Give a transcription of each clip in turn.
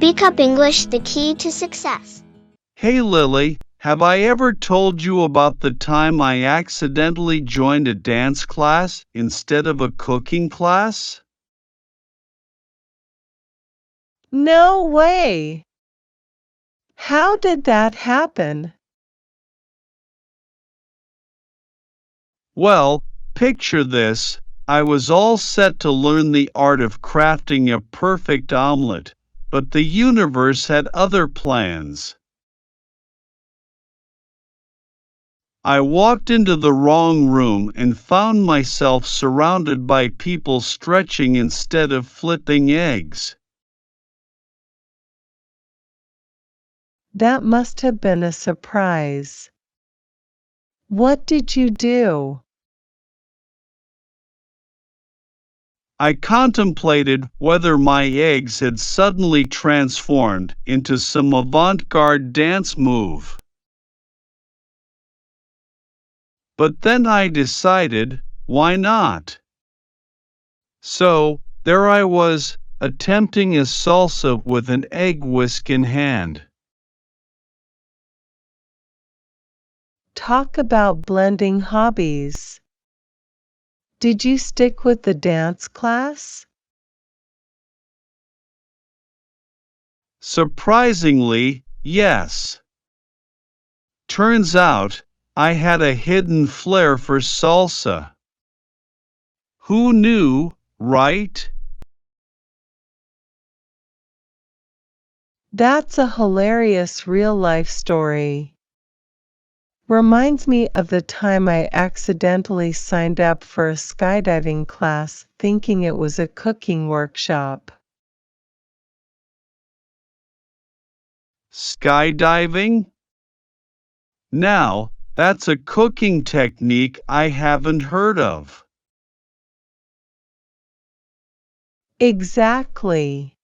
Speak Up English, the key to success. Hey Lily, have I ever told you about the time I accidentally joined a dance class instead of a cooking class? No way! How did that happen? Well, picture this. I was all set to learn the art of crafting a perfect omelet, but the universe had other plans. I walked into the wrong room and found myself surrounded by people stretching instead of flipping eggs. That must have been a surprise. What did you do? I contemplated whether my eggs had suddenly transformed into some avant-garde dance move. But then I decided, why not? So, there I was, attempting a salsa with an egg whisk in hand. Talk about blending hobbies. Did you stick with the dance class? Surprisingly, yes. Turns out, I had a hidden flair for salsa. Who knew, right? That's a hilarious real-life story. Reminds me of the time I accidentally signed up for a skydiving class thinking it was a cooking workshop. Skydiving? Now, that's a cooking technique I haven't heard of. Exactly.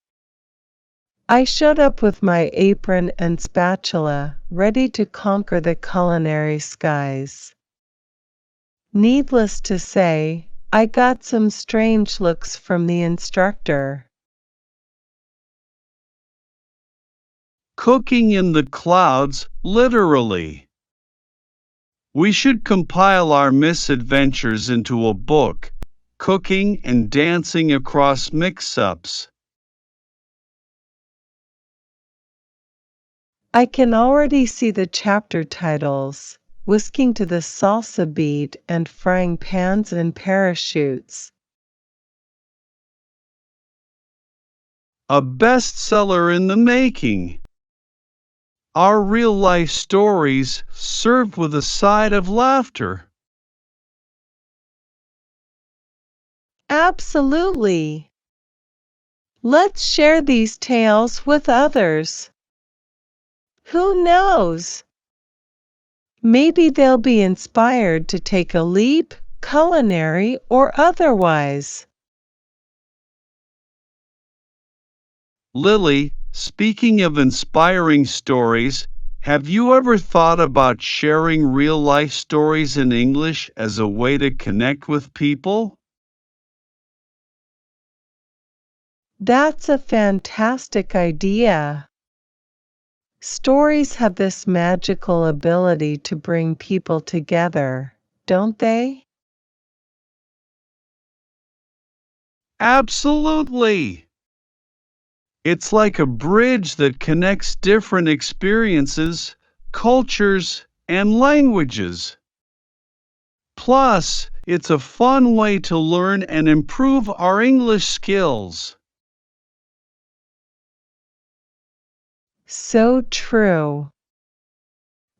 I showed up with my apron and spatula, ready to conquer the culinary skies. Needless to say, I got some strange looks from the instructor. Cooking in the clouds, literally. We should compile our misadventures into a book, Cooking and Dancing Across Mix-Ups. I can already see the chapter titles, whisking to the salsa beat and frying pans and parachutes. A bestseller in the making. Our real-life stories served with a side of laughter. Absolutely. Let's share these tales with others. Who knows? Maybe they'll be inspired to take a leap, culinary or otherwise. Lily, speaking of inspiring stories, have you ever thought about sharing real-life stories in English as a way to connect with people? That's a fantastic idea. Stories have this magical ability to bring people together, don't they? Absolutely! It's like a bridge that connects different experiences, cultures, and languages. Plus, it's a fun way to learn and improve our English skills. So true.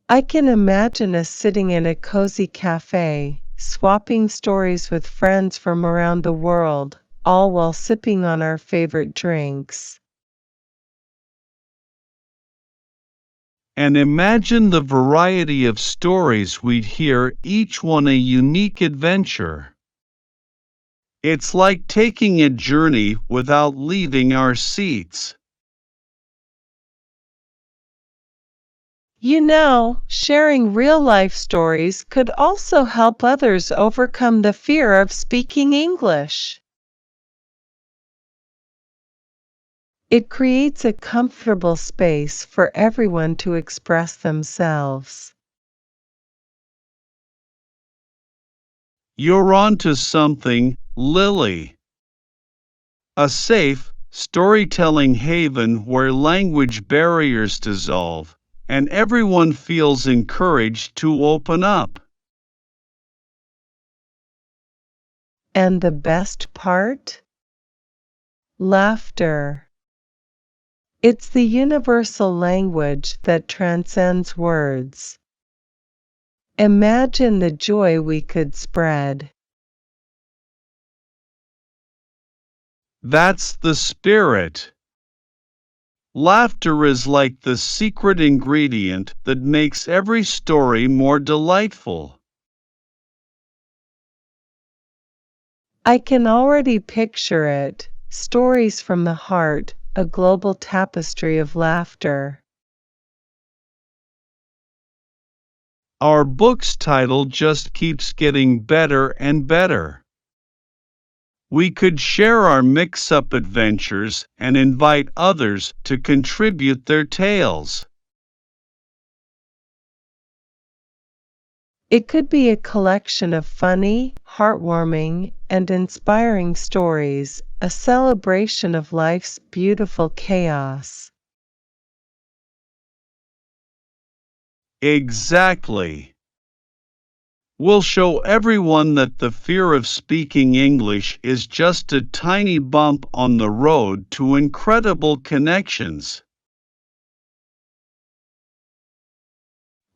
I can imagine us sitting in a cozy cafe, swapping stories with friends from around the world, all while sipping on our favorite drinks. And imagine the variety of stories we'd hear, each one a unique adventure. It's like taking a journey without leaving our seats. You know, sharing real-life stories could also help others overcome the fear of speaking English. It creates a comfortable space for everyone to express themselves. You're onto something, Lily. A safe, storytelling haven where language barriers dissolve, and everyone feels encouraged to open up. And the best part? Laughter. It's the universal language that transcends words. Imagine the joy we could spread. That's the spirit. Laughter is like the secret ingredient that makes every story more delightful. I can already picture it. Stories from the heart, a global tapestry of laughter. Our book's title just keeps getting better and better. We could share our mix-up adventures and invite others to contribute their tales. It could be a collection of funny, heartwarming, and inspiring stories, a celebration of life's beautiful chaos. Exactly. We'll show everyone that the fear of speaking English is just a tiny bump on the road to incredible connections.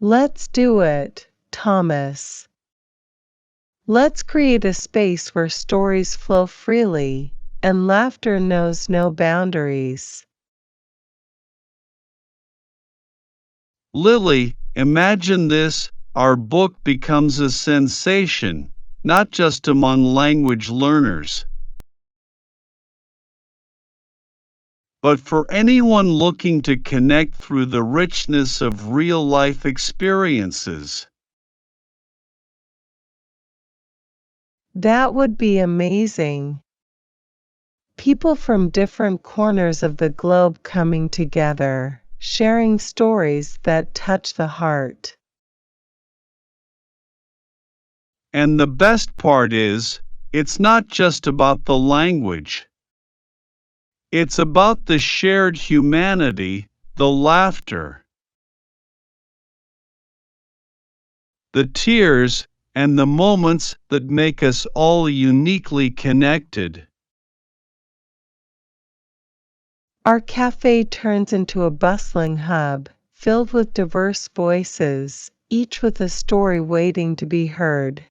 Let's do it, Thomas. Let's create a space where stories flow freely and laughter knows no boundaries. Lily, imagine this, our book becomes a sensation, not just among language learners, but for anyone looking to connect through the richness of real-life experiences. That would be amazing. People from different corners of the globe coming together, sharing stories that touch the heart. And the best part is, it's not just about the language. It's about the shared humanity, the laughter, the tears, and the moments that make us all uniquely connected. Our cafe turns into a bustling hub, filled with diverse voices, each with a story waiting to be heard.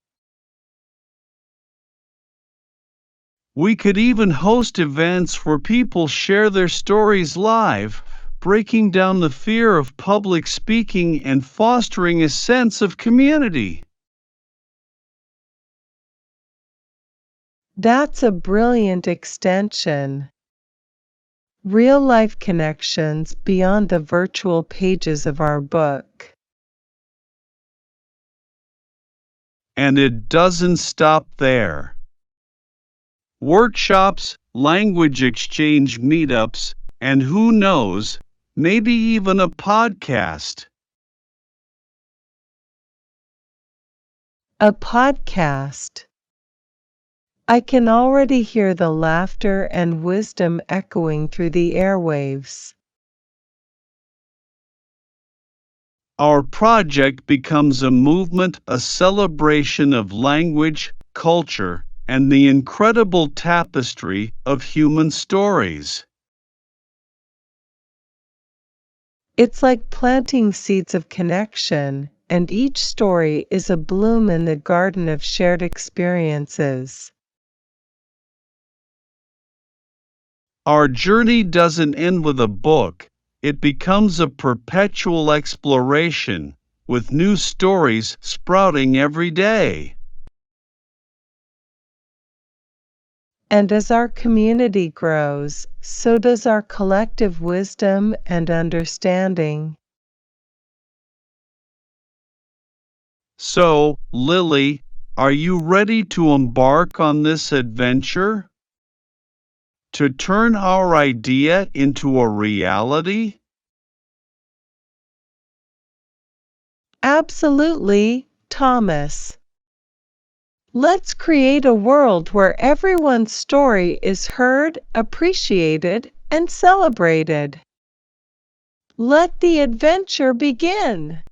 We could even host events where people share their stories live, breaking down the fear of public speaking and fostering a sense of community. That's a brilliant extension. Real-life connections beyond the virtual pages of our book. And it doesn't stop there. Workshops, language exchange meetups, and who knows, maybe even a podcast. A podcast. I can already hear the laughter and wisdom echoing through the airwaves. Our project becomes a movement, a celebration of language, culture, and the incredible tapestry of human stories. It's like planting seeds of connection, and each story is a bloom in the garden of shared experiences. Our journey doesn't end with a book, it becomes a perpetual exploration, with new stories sprouting every day. And as our community grows, so does our collective wisdom and understanding. So, Lily, are you ready to embark on this adventure? To turn our idea into a reality? Absolutely, Thomas. Let's create a world where everyone's story is heard, appreciated, and celebrated. Let the adventure begin.